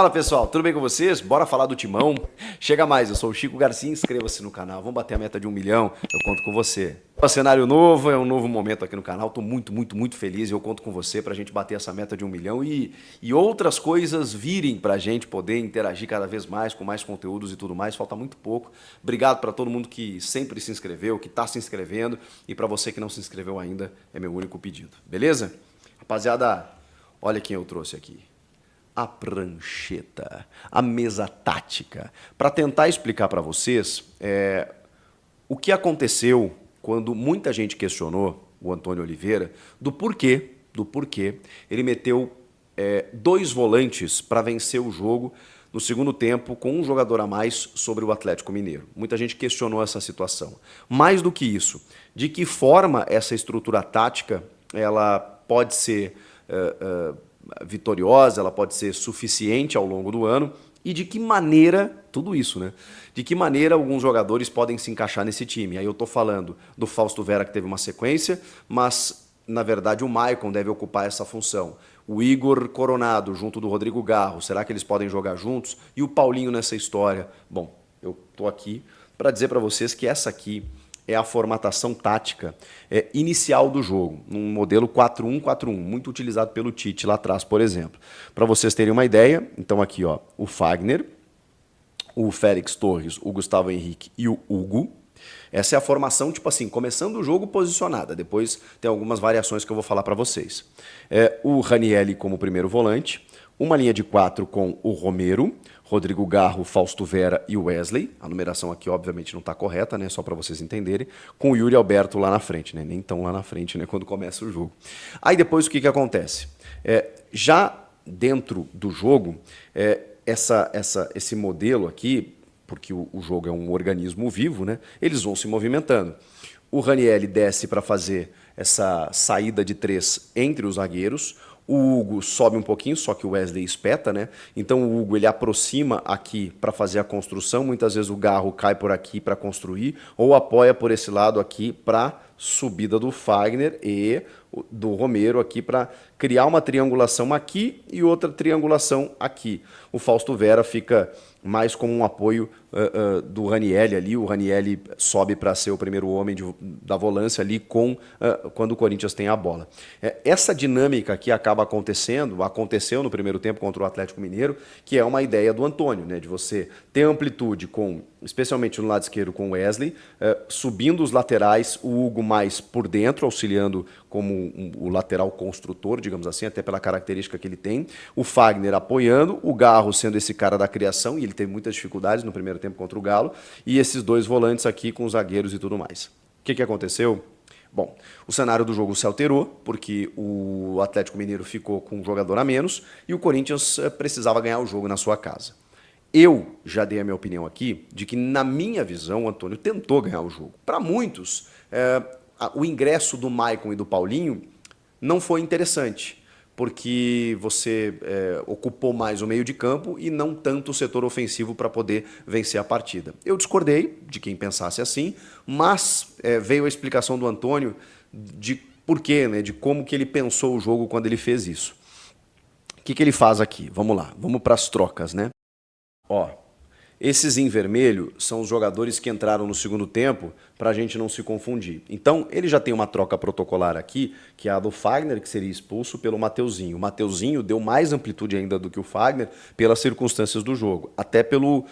Fala pessoal, tudo bem com vocês? Bora falar do Timão? Chega mais, eu sou o Chico Garcia, inscreva-se no canal, vamos bater a meta de 1 milhão, eu conto com você. É um cenário novo, é um novo momento aqui no canal, tô muito feliz e eu conto com você pra gente bater essa meta de 1 milhão e outras coisas virem pra gente poder interagir cada vez mais, com mais conteúdos e tudo mais, falta muito pouco. Obrigado pra todo mundo que sempre se inscreveu, que tá se inscrevendo e pra você que não se inscreveu ainda, é meu único pedido, beleza? Rapaziada, olha quem eu trouxe aqui. A prancheta, a mesa tática, para tentar explicar para vocês o que aconteceu quando muita gente questionou o Antônio Oliveira do porquê ele meteu dois volantes para vencer o jogo no segundo tempo com um jogador a mais sobre o Atlético Mineiro. Muita gente questionou essa situação. Mais do que isso, de que forma essa estrutura tática ela pode ser vitoriosa, ela pode ser suficiente ao longo do ano e de que maneira, tudo isso, né? De que maneira alguns jogadores podem se encaixar nesse time. Aí eu tô falando do Fausto Vera, que teve uma sequência, mas na verdade o Maicon deve ocupar essa função. O Igor Coronado junto do Rodrigo Garro, será que eles podem jogar juntos? E o Paulinho nessa história? Bom, eu tô aqui para dizer para vocês que essa aqui é a formatação tática inicial do jogo, num modelo 4-1-4-1, muito utilizado pelo Tite lá atrás, por exemplo. Para vocês terem uma ideia, então aqui ó, o Fagner, o Félix Torres, o Gustavo Henrique e o Hugo. Essa é a formação, tipo assim, começando o jogo posicionada. Depois tem algumas variações que eu vou falar para vocês. O Ranielli como primeiro volante, uma linha de 4 com o Romero, Rodrigo Garro, Fausto Vera e Wesley. A numeração aqui, obviamente, não está correta, né? Só para vocês entenderem. Com o Yuri Alberto lá na frente, né? Nem tão lá na frente, né? Quando começa o jogo. Aí depois o que acontece? Já dentro do jogo, esse modelo aqui, porque o jogo é um organismo vivo, né? Eles vão se movimentando. O Ranielli desce para fazer essa saída de 3 entre os zagueiros. O Hugo sobe um pouquinho, só que o Wesley espeta, né? Então o Hugo ele aproxima aqui para fazer a construção. Muitas vezes o Garro cai por aqui para construir ou apoia por esse lado aqui para subida do Fagner e do Romero aqui para criar uma triangulação aqui e outra triangulação aqui. O Fausto Vera fica mais como um apoio do Ranielli ali. O Ranielli sobe para ser o primeiro homem da volância ali quando o Corinthians tem a bola. Essa dinâmica aqui aconteceu no primeiro tempo contra o Atlético Mineiro, que é uma ideia do Antônio, né, de você ter amplitude especialmente no lado esquerdo com o Wesley, subindo os laterais, o Hugo mais por dentro, auxiliando como o lateral construtor, digamos assim, até pela característica que ele tem, o Fagner apoiando, o Garro sendo esse cara da criação, e ele teve muitas dificuldades no primeiro tempo contra o Galo, e esses dois volantes aqui com os zagueiros e tudo mais. O que aconteceu? Bom, o cenário do jogo se alterou, porque o Atlético Mineiro ficou com um jogador a menos e o Corinthians precisava ganhar o jogo na sua casa. Eu já dei a minha opinião aqui de que, na minha visão, o Antônio tentou ganhar o jogo. Para muitos, o ingresso do Maicon e do Paulinho não foi interessante, porque você ocupou mais o meio de campo e não tanto o setor ofensivo para poder vencer a partida. Eu discordei de quem pensasse assim, mas veio a explicação do Antônio de porquê, né, de como que ele pensou o jogo quando ele fez isso. O que ele faz aqui? Vamos lá, vamos para as trocas, né? Ó, esses em vermelho são os jogadores que entraram no segundo tempo para a gente não se confundir. Então, ele já tem uma troca protocolar aqui, que é a do Fagner, que seria expulso pelo Mateuzinho. O Mateuzinho deu mais amplitude ainda do que o Fagner pelas circunstâncias do jogo, até pelo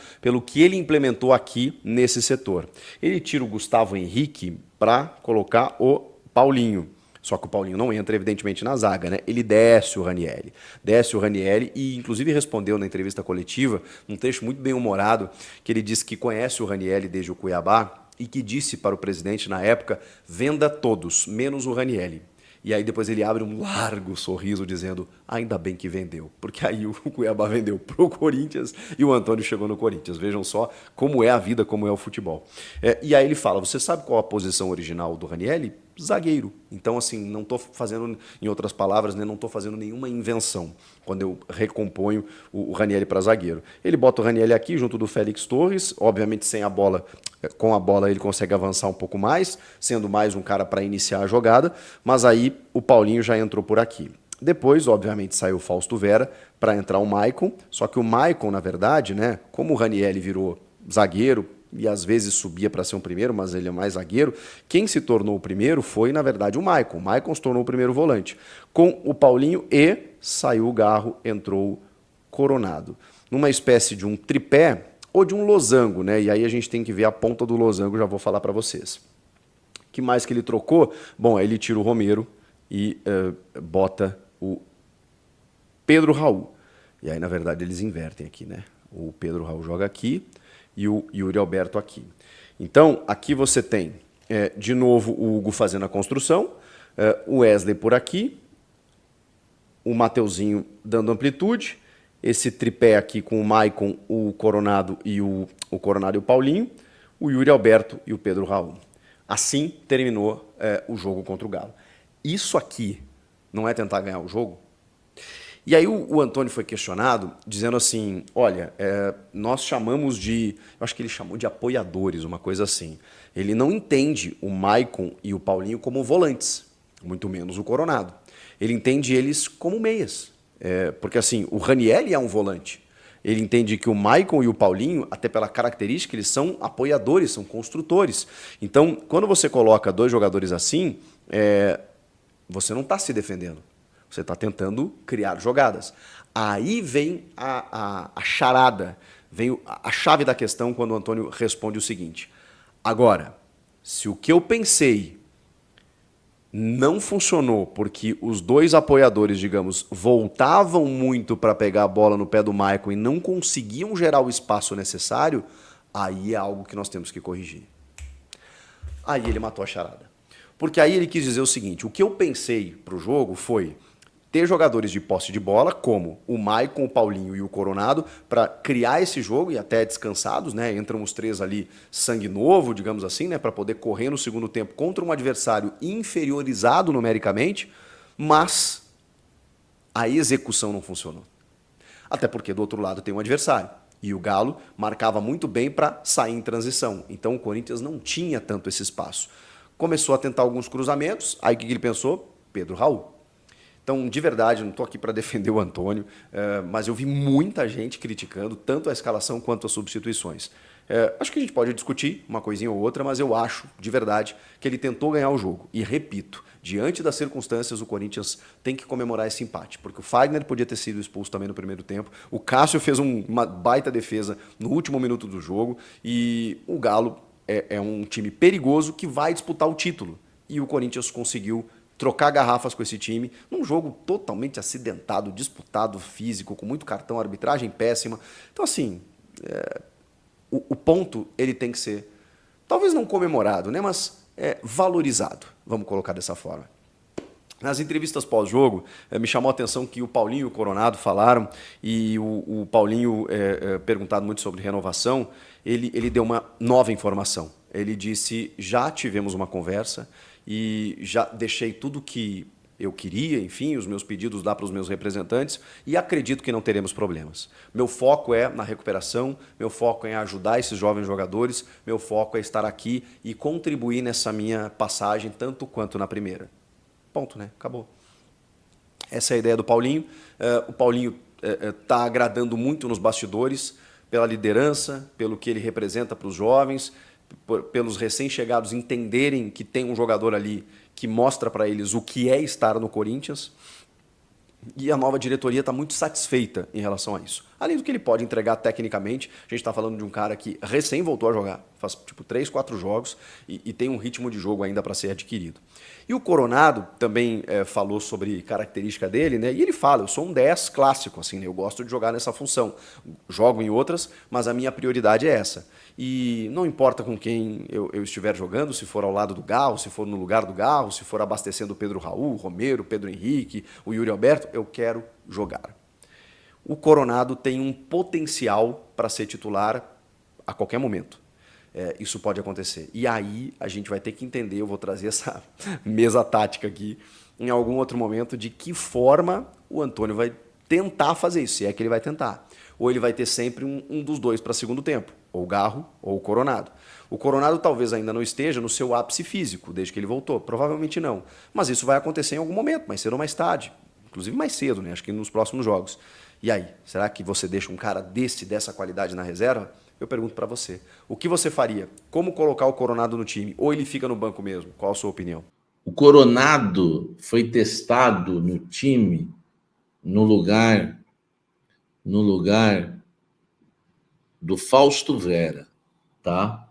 que ele implementou aqui nesse setor. Ele tira o Gustavo Henrique para colocar o Paulinho. Só que o Paulinho não entra, evidentemente, na zaga, né? Ele desce o Ranielli e, inclusive, respondeu na entrevista coletiva, num trecho muito bem-humorado, que ele disse que conhece o Ranielli desde o Cuiabá e que disse para o presidente, na época, venda todos, menos o Ranielli. E aí depois ele abre um largo sorriso dizendo, ainda bem que vendeu, porque aí o Cuiabá vendeu pro Corinthians e o Antônio chegou no Corinthians. Vejam só como é a vida, como é o futebol. E aí ele fala, você sabe qual a posição original do Ranielli? Zagueiro. Então, assim, não estou fazendo, em outras palavras, né, não estou fazendo nenhuma invenção quando eu recomponho o Ranielli para zagueiro. Ele bota o Ranielli aqui junto do Félix Torres, obviamente sem a bola, com a bola ele consegue avançar um pouco mais, sendo mais um cara para iniciar a jogada, mas aí o Paulinho já entrou por aqui. Depois, obviamente, saiu o Fausto Vera para entrar o Maicon, só que o Maicon, na verdade, né, como o Ranieri virou zagueiro e às vezes subia para ser um primeiro, mas ele é mais zagueiro, quem se tornou o primeiro foi, na verdade, o Maicon. O Maicon se tornou o primeiro volante. Com o Paulinho e saiu o Garro, entrou o Coronado. Numa espécie de um tripé ou de um losango, né? E aí a gente tem que ver a ponta do losango, já vou falar para vocês. O que mais que ele trocou? Bom, aí ele tira o Romero e bota o Pedro Raul. E aí, na verdade, eles invertem aqui, né? O Pedro Raul joga aqui e o Yuri Alberto aqui. Então, aqui você tem, de novo, o Hugo fazendo a construção, o Wesley por aqui, o Mateuzinho dando amplitude, esse tripé aqui com o Maicon, o Coronado e o Coronado e o Paulinho, o Yuri Alberto e o Pedro Raul. Assim terminou o jogo contra o Galo. Isso aqui não é tentar ganhar o jogo? E aí o Antônio foi questionado, dizendo assim, olha, nós chamamos de, eu acho que ele chamou de apoiadores, uma coisa assim. Ele não entende o Maicon e o Paulinho como volantes, muito menos o Coronado. Ele entende eles como meias, porque assim, o Ranieri é um volante. Ele entende que o Maicon e o Paulinho, até pela característica, eles são apoiadores, são construtores. Então, quando você coloca dois jogadores assim, você não está se defendendo. Você está tentando criar jogadas. Aí vem a charada, vem a chave da questão quando o Antônio responde o seguinte. Agora, se o que eu pensei não funcionou porque os dois apoiadores, digamos, voltavam muito para pegar a bola no pé do Maicon e não conseguiam gerar o espaço necessário, aí é algo que nós temos que corrigir. Aí ele matou a charada. Porque aí ele quis dizer o seguinte, o que eu pensei para o jogo foi ter jogadores de posse de bola, como o Maicon, o Paulinho e o Coronado, para criar esse jogo e até descansados, né? Entram os três ali sangue novo, digamos assim, né? Para poder correr no segundo tempo contra um adversário inferiorizado numericamente, mas a execução não funcionou. Até porque do outro lado tem um adversário. E o Galo marcava muito bem para sair em transição. Então o Corinthians não tinha tanto esse espaço. Começou a tentar alguns cruzamentos, aí o que ele pensou? Pedro Raul. Então, de verdade, não estou aqui para defender o Antônio, mas eu vi muita gente criticando tanto a escalação quanto as substituições. Acho que a gente pode discutir uma coisinha ou outra, mas eu acho, de verdade, que ele tentou ganhar o jogo. E repito, diante das circunstâncias, o Corinthians tem que comemorar esse empate, porque o Fagner podia ter sido expulso também no primeiro tempo, o Cássio fez uma baita defesa no último minuto do jogo, e o Galo é um time perigoso que vai disputar o título. E o Corinthians conseguiu trocar garrafas com esse time, num jogo totalmente acidentado, disputado, físico, com muito cartão, arbitragem péssima. Então, assim, o ponto ele tem que ser, talvez não comemorado, né, mas valorizado, vamos colocar dessa forma. Nas entrevistas pós-jogo, me chamou a atenção que o Paulinho e o Coronado falaram, e o Paulinho, perguntado muito sobre renovação, ele deu uma nova informação. Ele disse, já tivemos uma conversa e já deixei tudo que eu queria, enfim, os meus pedidos lá para os meus representantes e acredito que não teremos problemas. Meu foco é na recuperação, meu foco é em ajudar esses jovens jogadores, meu foco é estar aqui e contribuir nessa minha passagem tanto quanto na primeira. Ponto, né? Acabou. Essa é a ideia do Paulinho. O Paulinho está agradando muito nos bastidores, pela liderança, pelo que ele representa para os jovens, pelos recém-chegados entenderem que tem um jogador ali que mostra para eles o que é estar no Corinthians. E a nova diretoria está muito satisfeita em relação a isso. Além do que ele pode entregar tecnicamente, a gente está falando de um cara que recém voltou a jogar, faz tipo 3, 4 jogos e tem um ritmo de jogo ainda para ser adquirido. E o Coronado também falou sobre característica dele, né? E ele fala, eu sou um 10 clássico, assim, né? Eu gosto de jogar nessa função. Jogo em outras, mas a minha prioridade é essa. E não importa com quem eu estiver jogando, se for ao lado do Garro, se for no lugar do Garro, se for abastecendo o Pedro Raul, o Romero, o Pedro Henrique, o Yuri Alberto, eu quero jogar. O Coronado tem um potencial para ser titular a qualquer momento. Isso pode acontecer. E aí a gente vai ter que entender, eu vou trazer essa mesa tática aqui, em algum outro momento, de que forma o Antônio vai tentar fazer isso, se é que ele vai tentar. Ou ele vai ter sempre um dos dois para segundo tempo, ou o Garro ou o Coronado. O Coronado talvez ainda não esteja no seu ápice físico, desde que ele voltou. Provavelmente não. Mas isso vai acontecer em algum momento, mais cedo ou mais tarde. inclusive mais cedo, né? Acho que nos próximos jogos. E aí, será que você deixa um cara dessa qualidade na reserva? Eu pergunto para você. O que você faria? Como colocar o Coronado no time? Ou ele fica no banco mesmo? Qual a sua opinião? O Coronado foi testado no time no lugar do Fausto Vera, tá?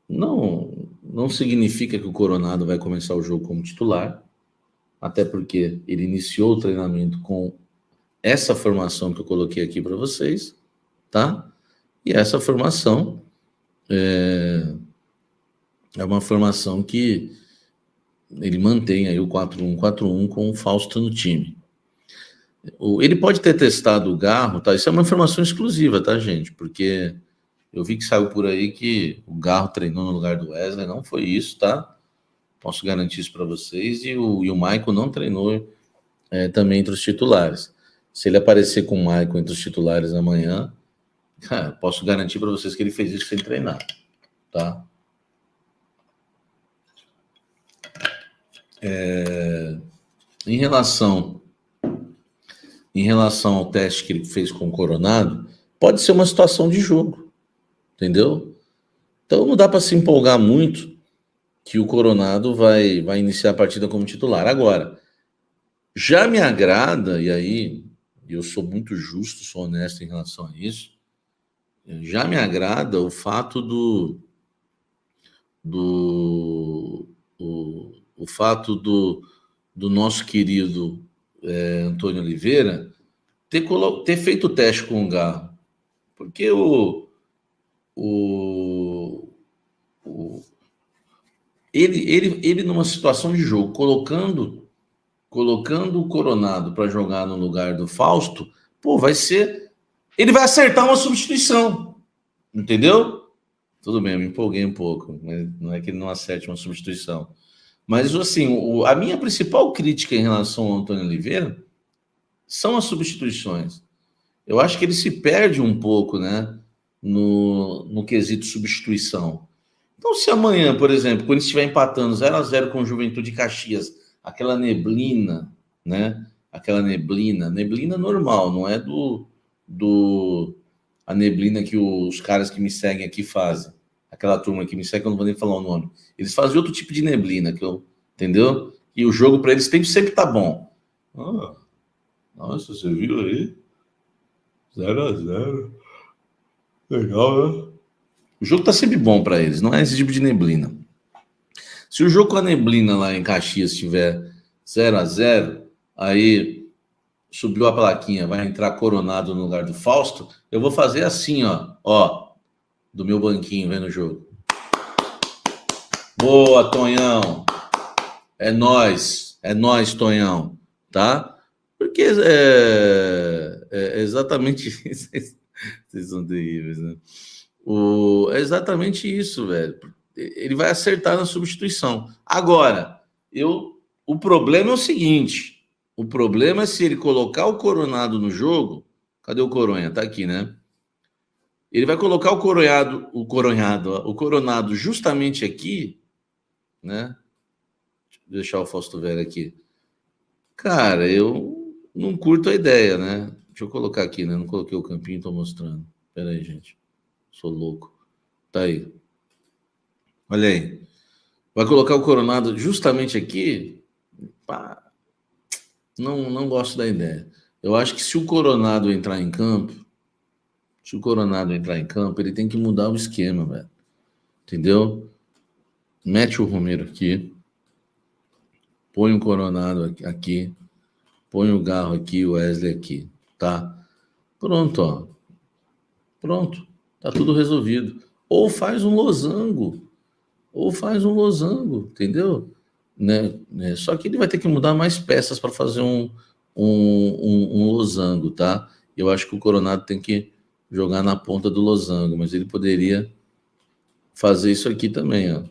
Não significa que o Coronado vai começar o jogo como titular, até porque ele iniciou o treinamento com essa formação que eu coloquei aqui para vocês, tá? E essa formação é uma formação que ele mantém aí o 4-1-4-1 com o Fausto no time. Ele pode ter testado o Garro, tá? Isso é uma informação exclusiva, tá, gente? Porque eu vi que saiu por aí que o Garro treinou no lugar do Wesley, não foi isso, tá? Posso garantir isso para vocês. E o Maicon não treinou também entre os titulares. Se ele aparecer com o Maicon entre os titulares amanhã, cara, posso garantir para vocês que ele fez isso sem treinar, tá? Em relação ao teste que ele fez com o Coronado, pode ser uma situação de jogo, entendeu? Então não dá para se empolgar muito que o Coronado vai iniciar a partida como titular. Agora, já me agrada, e aí eu sou muito justo, sou honesto em relação a isso, já me agrada o fato o fato do nosso querido Antônio Oliveira ter feito o teste com o Garro. Porque ele numa situação de jogo, colocando o Coronado para jogar no lugar do Fausto, pô, ele vai acertar uma substituição, entendeu? Tudo bem, eu me empolguei um pouco, mas não é que ele não acerte uma substituição. Mas, assim, a minha principal crítica em relação ao Antônio Oliveira são as substituições. Eu acho que ele se perde um pouco, né, no quesito substituição. Então, se amanhã, por exemplo, quando estiver empatando 0-0 com o Juventude Caxias, aquela neblina, né, neblina normal, não é a neblina que os caras que me seguem aqui fazem. Aquela turma que me segue, eu não vou nem falar o nome. Eles fazem outro tipo de neblina, entendeu? E o jogo para eles sempre tá bom. Nossa, você viu aí? 0-0. Legal, né? O jogo tá sempre bom para eles, não é esse tipo de neblina. Se o jogo com a neblina lá em Caxias estiver 0-0, aí subiu a plaquinha, vai entrar Coronado no lugar do Fausto, eu vou fazer assim, ó, do meu banquinho vendo o jogo. Boa, Tonhão. É nós, Tonhão, tá? Porque é exatamente isso. Vocês são terríveis, né? É exatamente isso, velho. Ele vai acertar na substituição. Agora, o problema é o seguinte: o problema é se ele colocar o Coronado no jogo. Cadê o Coronha? Tá aqui, né? Ele vai colocar o Coronado justamente aqui, né? Deixa eu deixar o Fausto Vera aqui. Cara, eu não curto a ideia, né? Deixa eu colocar aqui, né? Não coloquei o campinho, tô mostrando. Pera aí, gente. Sou louco. Tá aí. Olha aí. Vai colocar o Coronado justamente aqui? Pá, não gosto da ideia. Eu acho que se o Coronado entrar em campo, ele tem que mudar o esquema, velho. Entendeu? Mete o Romero aqui. Põe o Coronado aqui. Põe o Garro aqui, o Wesley aqui. Tá? Pronto, ó. Pronto. Tá tudo resolvido. Ou faz um losango, entendeu? Né? Só que ele vai ter que mudar mais peças para fazer um losango, tá? Eu acho que o Coronado tem que jogar na ponta do losango, mas ele poderia fazer isso aqui também, ó,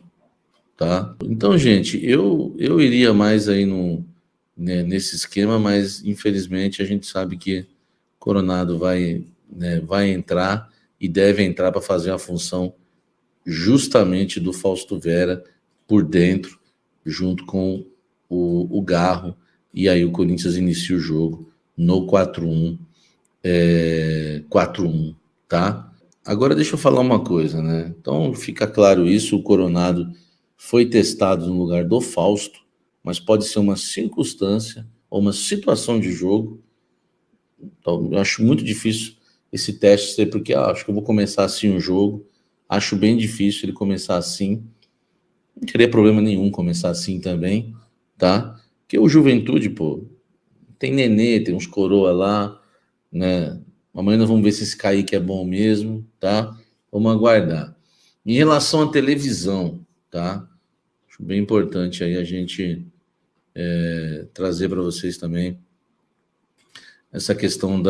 tá? Então, gente, eu iria mais aí nesse esquema, mas infelizmente a gente sabe que Coronado vai entrar e deve entrar para fazer a função justamente do Fausto Vera por dentro, junto com o Garro, e aí o Corinthians inicia o jogo no 4-1, 4-1, tá? Agora deixa eu falar uma coisa, né? Então fica claro isso, o Coronado foi testado no lugar do Fausto, mas pode ser uma circunstância ou uma situação de jogo. Então, eu acho muito difícil esse teste ser, porque acho que eu vou começar assim o jogo, acho bem difícil ele começar assim, não teria problema nenhum começar assim também, tá? Porque o Juventude, pô, tem Nenê, tem uns coroa lá, né? Amanhã nós vamos ver se esse Kaique é bom mesmo, tá? Vamos aguardar. Em relação à televisão, tá? Acho bem importante aí a gente trazer para vocês também essa questão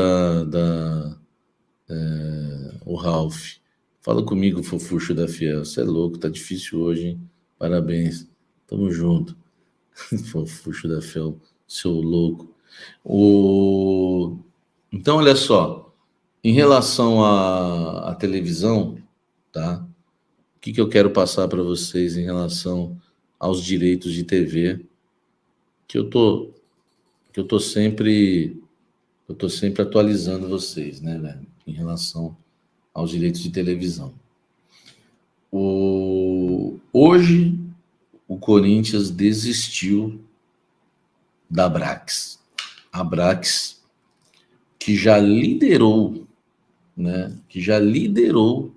o Ralph. Fala comigo, fofucho da Fiel. Você é louco, tá difícil hoje, hein? Parabéns. Tamo junto. Fofucho da Fiel, seu louco. Então, olha só. Em relação à televisão, tá? O que eu quero passar para vocês em relação aos direitos de TV, que eu tô sempre atualizando vocês, né, velho? Em relação aos direitos de televisão. Hoje, o Corinthians desistiu da Abrax. A Abrax, que já liderou, né? Que já liderou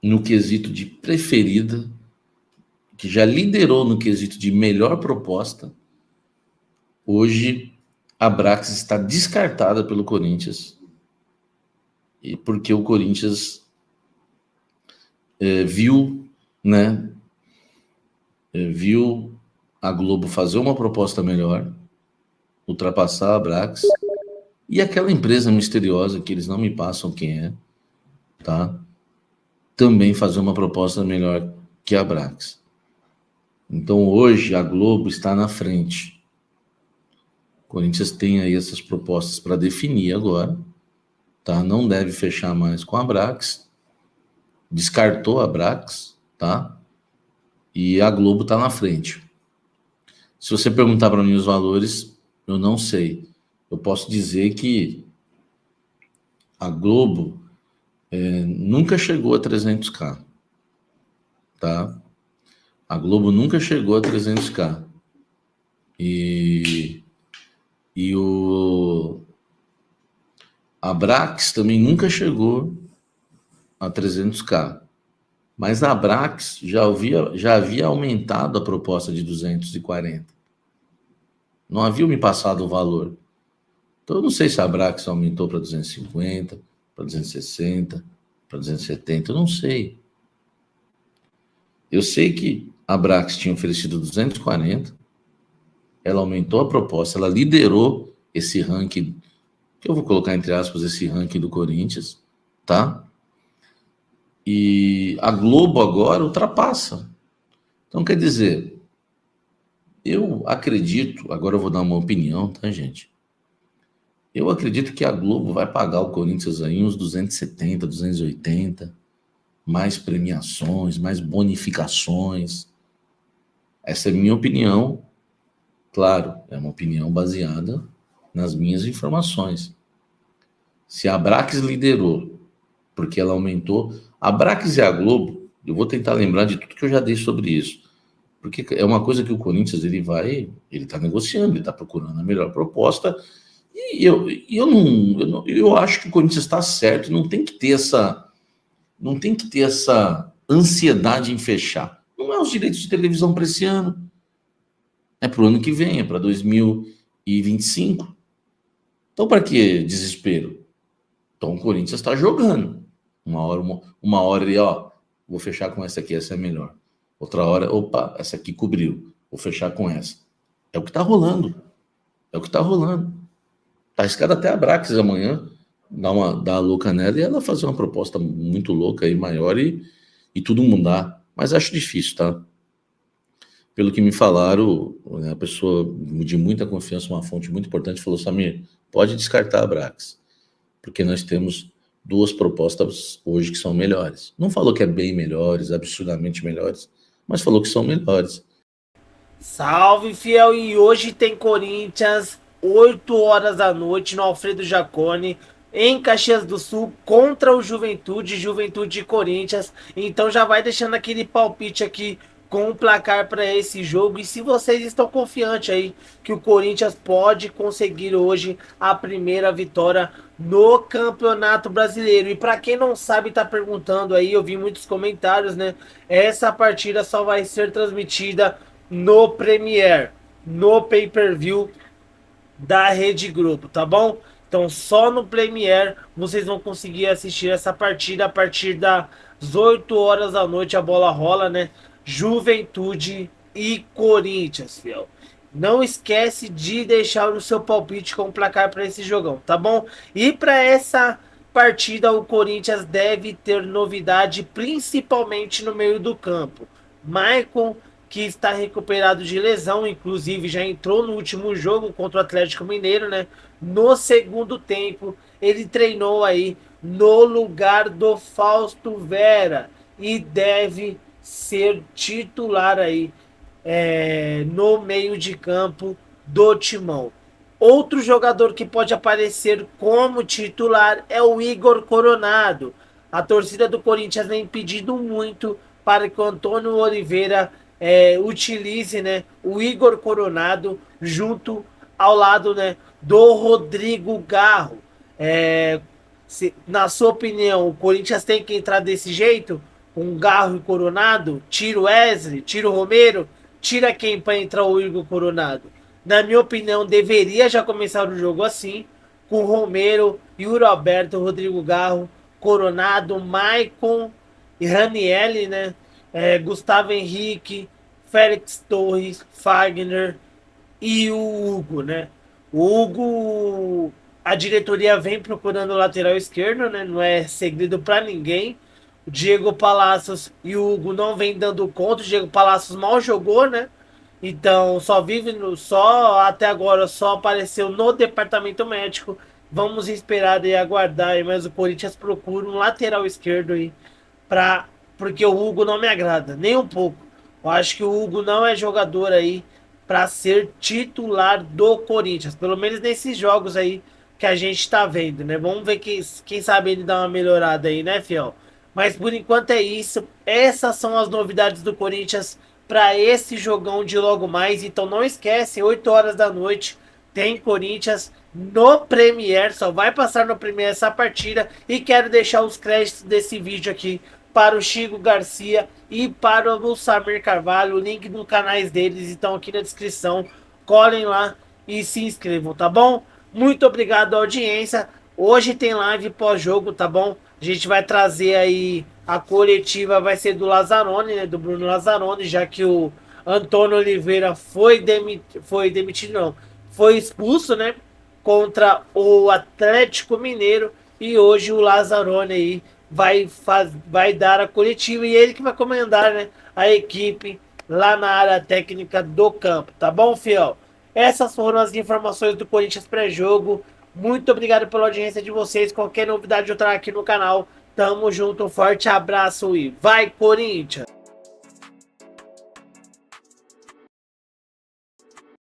no quesito de preferida, que já liderou no quesito de melhor proposta. Hoje, a Abrax está descartada pelo Corinthians, e porque o Corinthians viu, né? Viu a Globo fazer uma proposta melhor, ultrapassar a Abrax, e aquela empresa misteriosa, que eles não me passam quem é, tá? Também fazer uma proposta melhor que a Abrax. Então, hoje, a Globo está na frente. O Corinthians tem aí essas propostas para definir agora, tá? Não deve fechar mais com a Abrax, descartou a Abrax, tá? E a Globo está na frente. Se você perguntar para mim os valores, eu não sei. Eu posso dizer que a Globo nunca chegou a 300k, tá? A Globo nunca chegou a 300k. E a Abrax também nunca chegou a 300k. Mas a Abrax já havia aumentado a proposta de 240. Não havia me passado o valor. Então, eu não sei se a Abrax aumentou para 250, para 260, para 270, eu não sei. Eu sei que a Abrax tinha oferecido 240, ela aumentou a proposta, ela liderou esse ranking, que eu vou colocar entre aspas, esse ranking do Corinthians, tá? E a Globo agora ultrapassa. Então, quer dizer, eu acredito, agora eu vou dar uma opinião, tá, gente? Eu acredito que a Globo vai pagar o Corinthians aí uns 270, 280, mais premiações, mais bonificações. Essa é a minha opinião. Claro, é uma opinião baseada nas minhas informações. Se a Abrax liderou, porque ela aumentou... A Abrax e a Globo, eu vou tentar lembrar de tudo que eu já dei sobre isso. Porque é uma coisa que o Corinthians, ele está negociando, ele está procurando a melhor proposta. E eu acho que o Corinthians está certo, não tem que ter essa ansiedade em fechar. Não é os direitos de televisão para esse ano. É para o ano que vem, é para 2025. Então, para que desespero? Então, o Corinthians está jogando. Uma hora ele, vou fechar com essa aqui, essa é melhor. Outra hora, opa, essa aqui cobriu, vou fechar com essa. É o que está rolando. É o que está rolando. Tá escada até a Abrax amanhã, dar a louca nela e ela fazer uma proposta muito louca e maior e tudo mudar. Mas acho difícil, tá? Pelo que me falaram, a pessoa de muita confiança, uma fonte muito importante, falou: Samir, pode descartar a Abrax, porque nós temos duas propostas hoje que são melhores. Não falou que é bem melhores, absurdamente melhores, mas falou que são melhores. Salve, fiel! E hoje tem Corinthians, 8 horas da noite, no Alfredo Jaconi, em Caxias do Sul, contra o Juventude, Juventude e Corinthians. Então já vai deixando aquele palpite aqui com o placar para esse jogo. E se vocês estão confiantes aí que o Corinthians pode conseguir hoje a primeira vitória no Campeonato Brasileiro. E para quem não sabe, tá perguntando aí, eu vi muitos comentários, né? Essa partida só vai ser transmitida no Premiere, no pay-per-view da Rede Globo, tá bom? Então só no Premiere vocês vão conseguir assistir essa partida a partir das 8 horas da noite. A bola rola, né? Juventude e Corinthians, fiel. Não esquece de deixar o seu palpite com o placar para esse jogão, tá bom? E para essa partida o Corinthians deve ter novidade, principalmente no meio do campo. Maicon, que está recuperado de lesão, inclusive já entrou no último jogo contra o Atlético Mineiro, né? No segundo tempo, ele treinou aí no lugar do Fausto Vera e deve ser titular aí no meio de campo do Timão. Outro jogador que pode aparecer como titular é o Igor Coronado. A torcida do Corinthians vem pedindo muito para que o Antônio Oliveira utilize, né, o Igor Coronado junto ao lado, né, do Rodrigo Garro. Na sua opinião, o Corinthians tem que entrar desse jeito? Com Garro e Coronado? Tira o Wesley? Tira o Romero? Tira quem para entrar o Igor Coronado? Na minha opinião, deveria já começar o jogo assim, com Romero, Yuri Alberto, Rodrigo Garro, Coronado, Maicon e Ranielli, né? Gustavo Henrique, Félix Torres, Fagner e o Hugo, né? O Hugo, a diretoria vem procurando o lateral esquerdo, né? Não é segredo para ninguém. O Diego Palacios e o Hugo não vem dando conta. O Diego Palacios mal jogou, né? Então só vive só até agora só apareceu no departamento médico. Vamos esperar e aguardar aí, mas o Corinthians procura um lateral esquerdo aí porque o Hugo não me agrada nem um pouco. Eu acho que o Hugo não é jogador aí para ser titular do Corinthians, pelo menos nesses jogos aí que a gente tá vendo, né? Vamos ver quem sabe ele dá uma melhorada aí, né, fiel? Mas por enquanto é isso. Essas são as novidades do Corinthians para esse jogão de logo mais. Então não esquece, 8 horas da noite tem Corinthians no Premiere. Só vai passar no Premiere essa partida. E quero deixar os créditos desse vídeo aqui para o Chico Garcia e para o Samir Carvalho. O link nos canais deles estão aqui na descrição. Colhem lá e se inscrevam, tá bom? Muito obrigado à audiência. Hoje tem live pós-jogo, tá bom? A gente vai trazer aí a coletiva, vai ser do Lazzaroni, né? Do Bruno Lazzaroni, já que o Antônio Oliveira foi demitido, não. Foi expulso, né? Contra o Atlético Mineiro. E hoje o Lazzaroni aí vai dar a coletiva e ele que vai comandar, né, a equipe lá na área técnica do campo, tá bom, fiel? Essas foram as informações do Corinthians pré-jogo. Muito obrigado pela audiência de vocês. Qualquer novidade eu trago aqui no canal. Tamo junto, um forte abraço e vai, Corinthians!